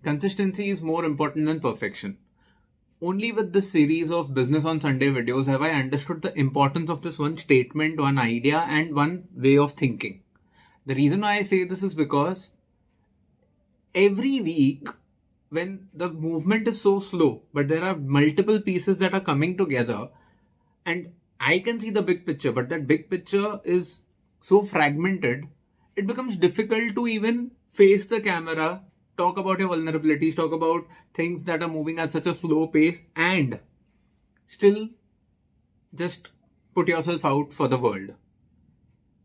Consistency is more important than perfection. Only with this series of Business on Sunday videos have I understood the importance of this one statement, one idea, and one way of thinking. The reason why I say this is because every week, when the movement is so slow, but there are multiple pieces that are coming together, and I can see the big picture, but that big picture is so fragmented, it becomes difficult to even face the camera, talk about your vulnerabilities, talk about things that are moving at such a slow pace, and still just put yourself out for the world.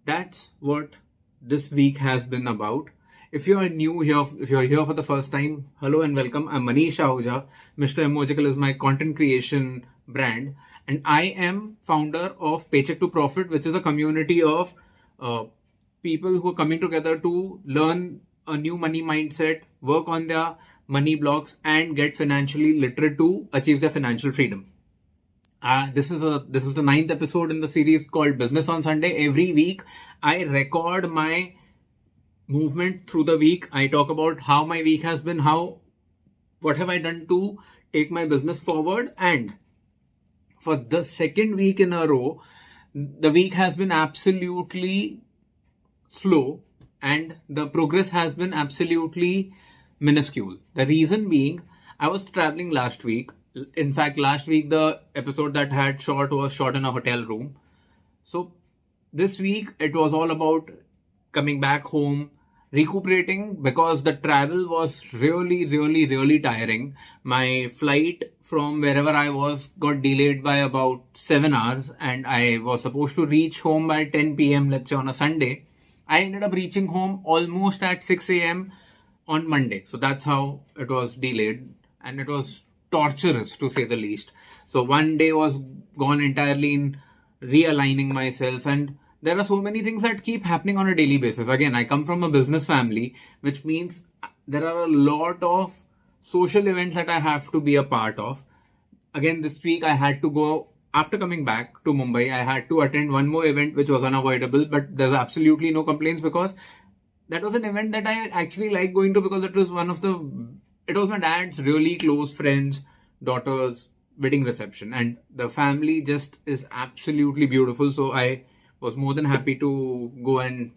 That's what this week has been about. If you are new here, if you're here for the first time, hello and welcome. I'm Manish Ahuja. Mr. Emojical is my content creation brand, and I am founder of Paycheck to Profit, which is a community of people who are coming together to learn a new money mindset, work on their money blocks, and get financially literate to achieve their financial freedom. This is the ninth episode in the series called Business on Sunday. Every week, I record my movement through the week. I talk about how my week has been, what have I done to take my business forward, and for the second week in a row, the week has been absolutely slow and the progress has been absolutely minuscule. The reason being, I was traveling last week. In fact, last week the episode that had shot was shot in a hotel room. So this week it was all about coming back home, recuperating, because the travel was really tiring. My flight from wherever I was got delayed by about 7 hours, and I was supposed to reach home by 10 p.m. let's say on a Sunday. I ended up reaching home almost at 6 a.m. on Monday. So that's how it was delayed, and it was torturous to say the least. So one day was gone entirely in realigning myself, and there are so many things that keep happening on a daily basis. Again, I come from a business family, which means there are a lot of social events that I have to be a part of. Again, this week I had to go, after coming back to Mumbai, I had to attend one more event which was unavoidable, but there's absolutely no complaints because that was an event that I actually like going to, because it was my dad's really close friends, daughter's wedding reception, and the family just is absolutely beautiful. So I was more than happy to go and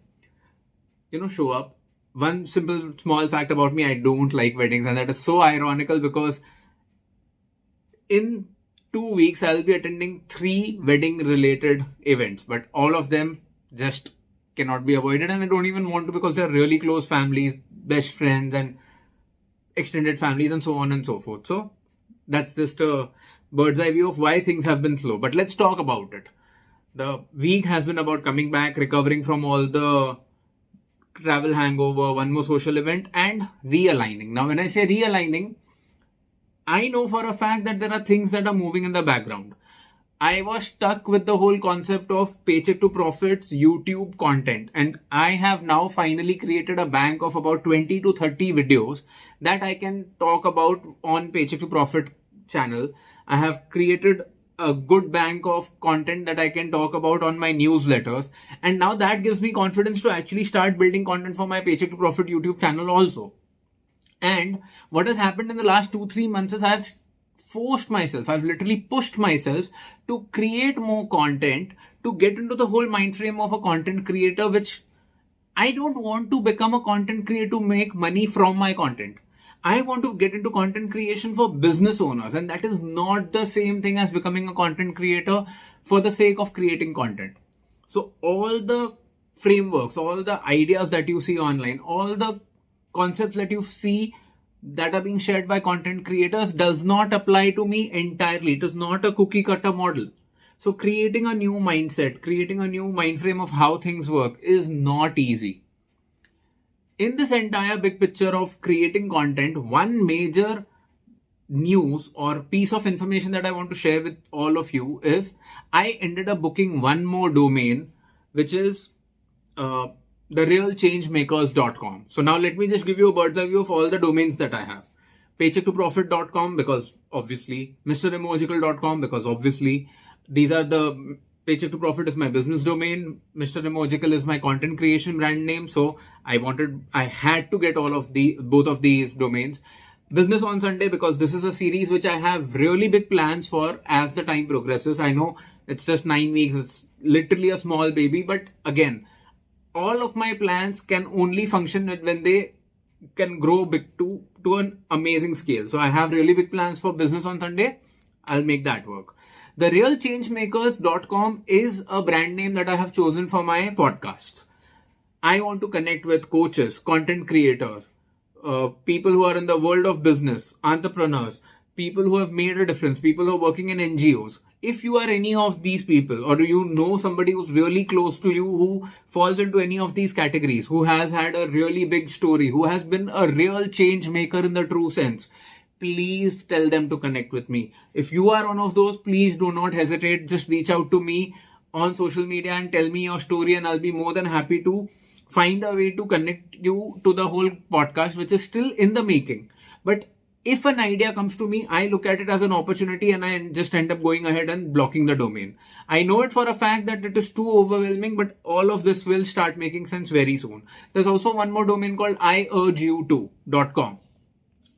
show up. One simple small fact about me, I don't like weddings, and that is so ironical because in 2 weeks I'll be attending 3 wedding related events, but all of them just cannot be avoided, and I don't even want to, because they're really close families, best friends and extended families and so on and so forth. So that's just a bird's eye view of why things have been slow. But let's talk about it. The week has been about coming back, recovering from all the travel hangover, one more social event, and realigning. Now, when I say realigning, I know for a fact that there are things that are moving in the background. I was stuck with the whole concept of Paycheck to Profit's YouTube content, and I have now finally created a bank of about 20 to 30 videos that I can talk about on Paycheck to Profit channel. I have created a good bank of content that I can talk about on my newsletters, and now that gives me confidence to actually start building content for my Paycheck to Profit YouTube channel also. And what has happened in the last 2-3 months is I've literally pushed myself to create more content, to get into the whole mind frame of a content creator, which I don't want to become a content creator to make money from my content. I want to get into content creation for business owners, and that is not the same thing as becoming a content creator for the sake of creating content. So all the frameworks, all the ideas that you see online, all the concepts that you see that are being shared by content creators does not apply to me entirely. It is not a cookie cutter model. So creating a new mindset, creating a new mind frame of how things work is not easy. In this entire big picture of creating content, one major news or piece of information that I want to share with all of you is I ended up booking one more domain, which is therealchangemakers.com. So now let me just give you a bird's eye view of all the domains that I have. Paychecktопроfit.com, because obviously, MrEmojical.com, because obviously, these are the Paycheck to Profit is my business domain. Mr. Emojical is my content creation brand name. So I had to get both of these domains. Business on Sunday, because this is a series which I have really big plans for as the time progresses. I know it's just 9 weeks, it's literally a small baby, but again, all of my plans can only function when they can grow big to an amazing scale. So I have really big plans for Business on Sunday. I'll make that work. The realchangemakers.com is a brand name that I have chosen for my podcasts. I want to connect with coaches, content creators, people who are in the world of business, entrepreneurs, people who have made a difference, people who are working in NGOs. If you are any of these people, or you know somebody who's really close to you who falls into any of these categories, who has had a really big story, who has been a real change maker in the true sense, please tell them to connect with me. If you are one of those, please do not hesitate. Just reach out to me on social media and tell me your story, and I'll be more than happy to find a way to connect you to the whole podcast, which is still in the making. But if an idea comes to me, I look at it as an opportunity and I just end up going ahead and blocking the domain. I know it for a fact that it is too overwhelming, but all of this will start making sense very soon. There's also one more domain called IurgeYou2.com.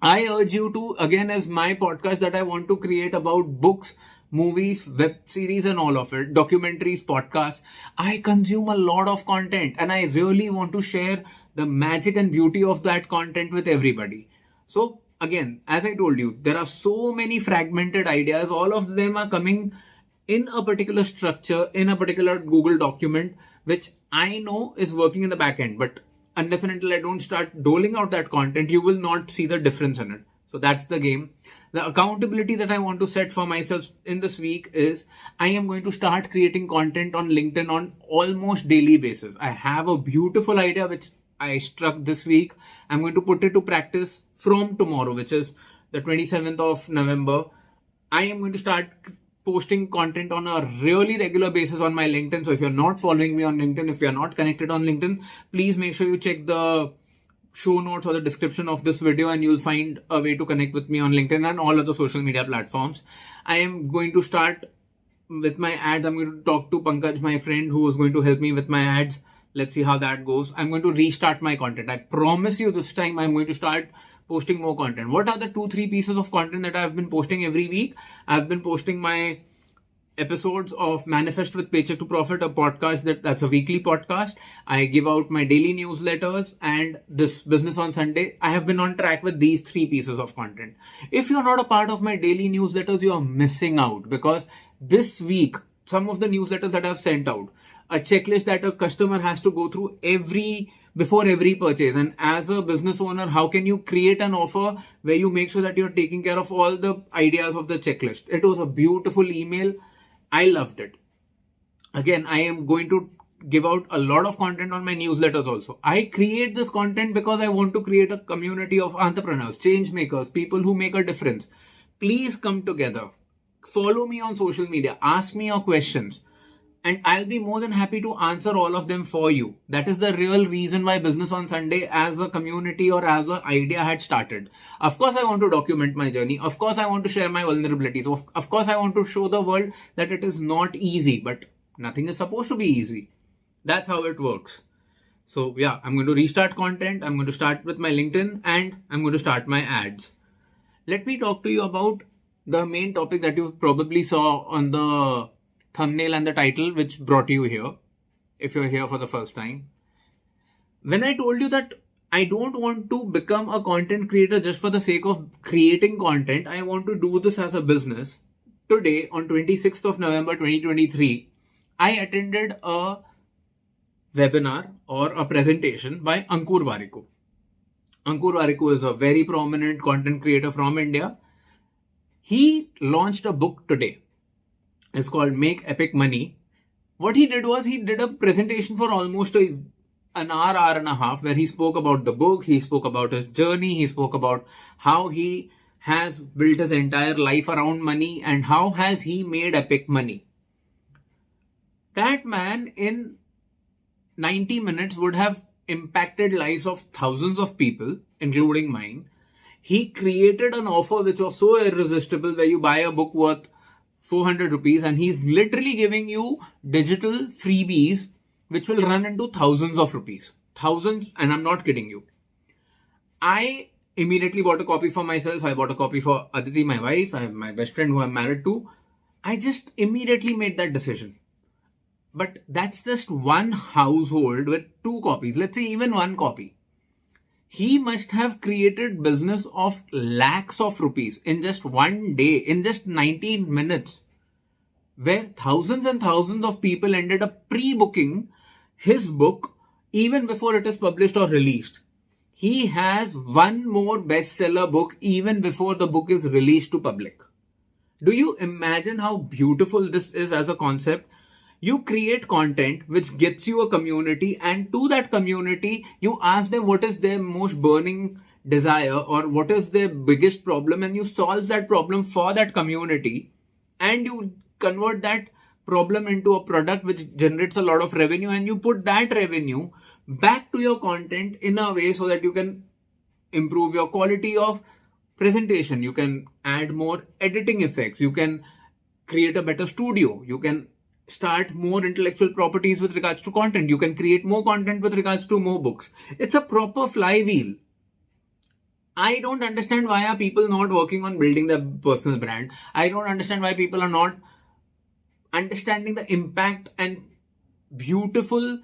I Urge You To, again, is my podcast that I want to create about books, movies, web series and all of it, documentaries, podcasts. I consume a lot of content and I really want to share the magic and beauty of that content with everybody. So again, as I told you, there are so many fragmented ideas. All of them are coming in a particular structure, in a particular Google document, which I know is working in the back end. But unless and until I don't start doling out that content, you will not see the difference in it. So that's the game. The accountability that I want to set for myself in this week is I am going to start creating content on LinkedIn on almost daily basis. I have a beautiful idea which I struck this week. I'm going to put it to practice from tomorrow, which is the 27th of November. I am going to start posting content on a really regular basis on my LinkedIn. So if you're not following me on LinkedIn, if you're not connected on LinkedIn, please make sure you check the show notes or the description of this video and you'll find a way to connect with me on LinkedIn and all other social media platforms. I am going to start with my ads. I'm going to talk to Pankaj, my friend, who is going to help me with my ads. Let's see how that goes. I'm going to restart my content. I promise you this time I'm going to start posting more content. What are the 2-3 pieces of content that I've been posting every week? I've been posting my episodes of Manifest with Paycheck to Profit, a podcast that's a weekly podcast. I give out my daily newsletters and this Business on Sunday. I have been on track with these 3 pieces of content. If you're not a part of my daily newsletters, you are missing out, because this week, some of the newsletters that I've sent out, a checklist that a customer has to go through before every purchase. And as a business owner, how can you create an offer where you make sure that you're taking care of all the ideas of the checklist? It was a beautiful email. I loved it. Again, I am going to give out a lot of content on my newsletters also. I create this content because I want to create a community of entrepreneurs, change makers, people who make a difference. Please come together. Follow me on social media. Ask me your questions. And I'll be more than happy to answer all of them for you. That is the real reason why Business on Sunday as a community or as an idea had started. Of course, I want to document my journey. Of course, I want to share my vulnerabilities. Of course, I want to show the world that it is not easy, but nothing is supposed to be easy. That's how it works. So yeah, I'm going to restart content. I'm going to start with my LinkedIn and I'm going to start my ads. Let me talk to you about the main topic that you probably saw on the thumbnail and the title, which brought you here, if you're here for the first time. When I told you that I don't want to become a content creator just for the sake of creating content, I want to do this as a business. Today, on 26th of November 2023, I attended a webinar or a presentation by Ankur Warikoo. Ankur Warikoo is a very prominent content creator from India. He launched a book today. It's called Make Epic Money. What he did was he did a presentation for almost an hour and a half, where he spoke about the book, he spoke about his journey, he spoke about how he has built his entire life around money and how has he made epic money. That man in 90 minutes would have impacted lives of thousands of people, including mine. He created an offer which was so irresistible, where you buy a book worth 400 rupees and he's literally giving you digital freebies which will run into thousands of rupees. Thousands, and I'm not kidding you. I immediately bought a copy for myself. I bought a copy for Aditi, my wife, my best friend who I'm married to. I just immediately made that decision. But that's just one household with 2 copies. Let's say even 1 copy. He must have created business of lakhs of rupees in just one day, in just 19 minutes, where thousands and thousands of people ended up pre-booking his book even before it is published or released. He has one more bestseller book even before the book is released to public. Do you imagine how beautiful this is as a concept? You create content which gets you a community, and to that community, you ask them what is their most burning desire or what is their biggest problem, and you solve that problem for that community, and you convert that problem into a product which generates a lot of revenue, and you put that revenue back to your content in a way so that you can improve your quality of presentation. You can add more editing effects. You can create a better studio. You can start more intellectual properties with regards to content. You can create more content with regards to more books. It's a proper flywheel. I don't understand why are people not working on building their personal brand. I don't understand why people are not understanding the impact and beautiful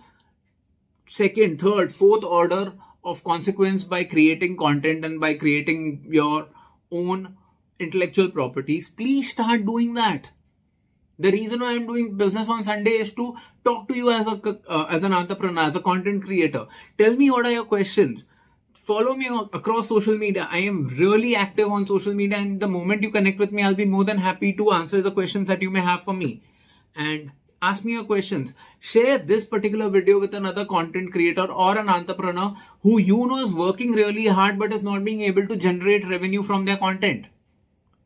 second, third, fourth order of consequence by creating content and by creating your own intellectual properties. Please start doing that. The reason why I'm doing business on Sunday is to talk to you as an entrepreneur, as a content creator. Tell me what are your questions. Follow me across social media. I am really active on social media, and the moment you connect with me, I'll be more than happy to answer the questions that you may have for me. And ask me your questions. Share this particular video with another content creator or an entrepreneur who you know is working really hard but is not being able to generate revenue from their content,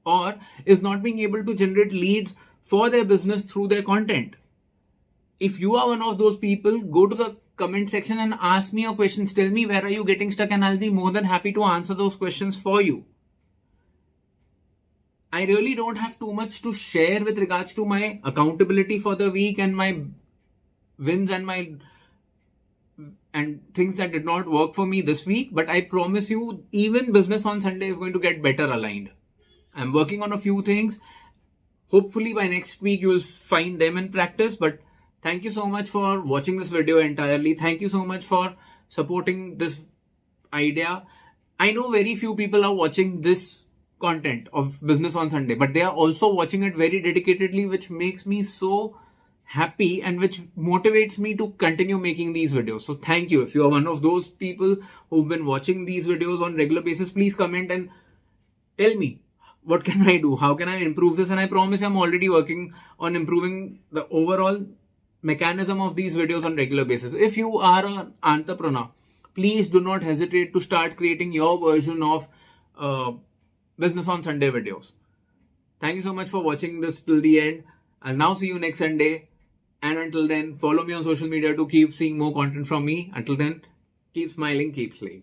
or is not being able to generate leads for their business through their content. If you are one of those people, go to the comment section and ask me your questions. Tell me where are you getting stuck, and I'll be more than happy to answer those questions for you. I really don't have too much to share with regards to my accountability for the week and my wins and things that did not work for me this week. But I promise you, even business on Sunday is going to get better aligned. I'm working on a few things. Hopefully by next week you will find them in practice. But thank you so much for watching this video entirely. Thank you so much for supporting this idea. I know very few people are watching this content of business on Sunday, but they are also watching it very dedicatedly, which makes me so happy and which motivates me to continue making these videos. So thank you. If you are one of those people who've been watching these videos on regular basis, please comment and tell me, what can I do? How can I improve this? And I promise I'm already working on improving the overall mechanism of these videos on regular basis. If you are an entrepreneur, please do not hesitate to start creating your version of business on Sunday videos. Thank you so much for watching this till the end. I'll now see you next Sunday. And until then, follow me on social media to keep seeing more content from me. Until then, keep smiling, keep slaying.